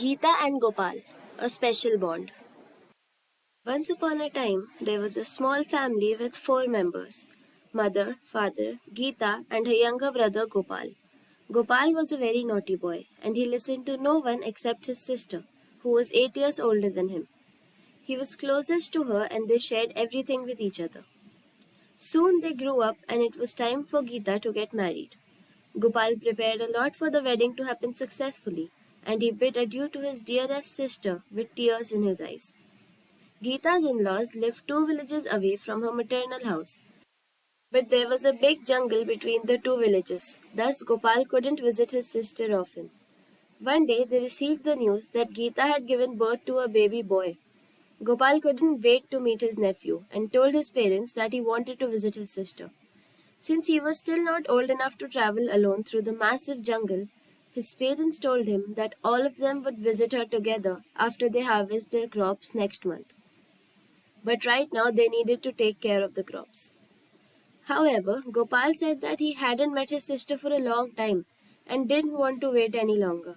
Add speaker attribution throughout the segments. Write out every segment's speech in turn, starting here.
Speaker 1: Geeta and Gopal, a special bond. Once upon a time, there was a small family with four members: mother, father, Geeta, and her younger brother Gopal. Gopal was a very naughty boy, and he listened to no one except his sister, who was 8 years older than him. He was closest to her, and they shared everything with each other. Soon they grew up, and it was time for Geeta to get married. Gopal prepared a lot for the wedding to happen successfully, and he bid adieu to his dearest sister with tears in his eyes. Geeta's in laws lived 2 villages away from her maternal house, but there was a big jungle between the two villages, thus, Gopal couldn't visit his sister often. One day they received the news that Geeta had given birth to a baby boy. Gopal couldn't wait to meet his nephew and told his parents that he wanted to visit his sister. Since he was still not old enough to travel alone through the massive jungle, his parents told him that all of them would visit her together after they harvest their crops next month. But right now they needed to take care of the crops. However, Gopal said that he hadn't met his sister for a long time and didn't want to wait any longer.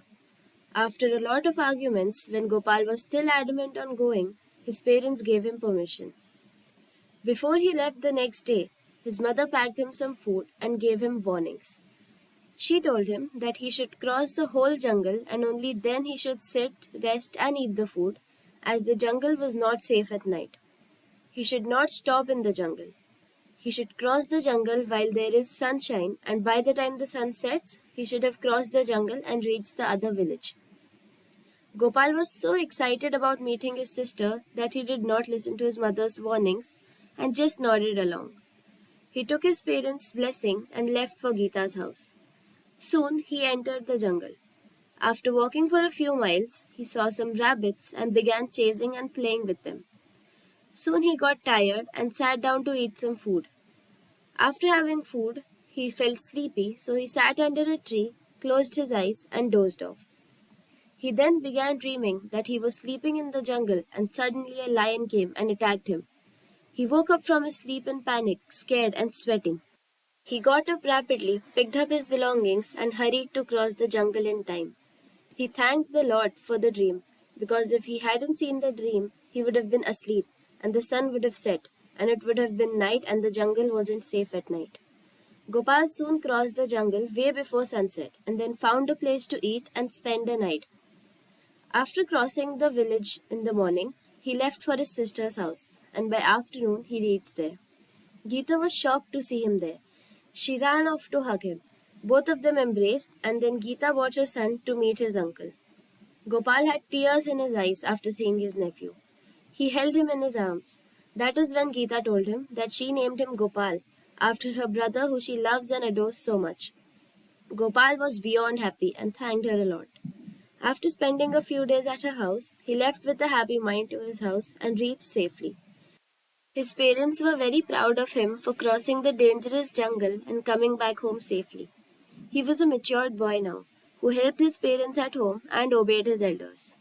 Speaker 1: After a lot of arguments, when Gopal was still adamant on going, his parents gave him permission. Before he left the next day, his mother packed him some food and gave him warnings. She told him that he should cross the whole jungle and only then he should sit, rest, and eat the food, as the jungle was not safe at night. He should not stop in the jungle. He should cross the jungle while there is sunshine, and by the time the sun sets, he should have crossed the jungle and reached the other village. Gopal was so excited about meeting his sister that he did not listen to his mother's warnings and just nodded along. He took his parents' blessing and left for Geeta's house. Soon he entered the jungle. After walking for a few miles, he saw some rabbits and began chasing and playing with them. Soon he got tired and sat down to eat some food. After having food, he felt sleepy, so he sat under a tree, closed his eyes, and dozed off. He then began dreaming that he was sleeping in the jungle and suddenly a lion came and attacked him. He woke up from his sleep in panic, scared and sweating. He got up rapidly, picked up his belongings, and hurried to cross the jungle in time. He thanked the Lord for the dream, because if he hadn't seen the dream, he would have been asleep, and the sun would have set, and it would have been night, and the jungle wasn't safe at night. Gopal soon crossed the jungle way before sunset, and then found a place to eat and spend the night. After crossing the village in the morning, he left for his sister's house, and by afternoon he reached there. Geeta was shocked to see him there. She ran off to hug him. Both of them embraced, and then Geeta brought her son to meet his uncle. Gopal had tears in his eyes after seeing his nephew. He held him in his arms. That is when Geeta told him that she named him Gopal, after her brother who she loves and adores so much. Gopal was beyond happy and thanked her a lot. After spending a few days at her house, he left with a happy mind to his house and reached safely. His parents were very proud of him for crossing the dangerous jungle and coming back home safely. He was a matured boy now, who helped his parents at home and obeyed his elders.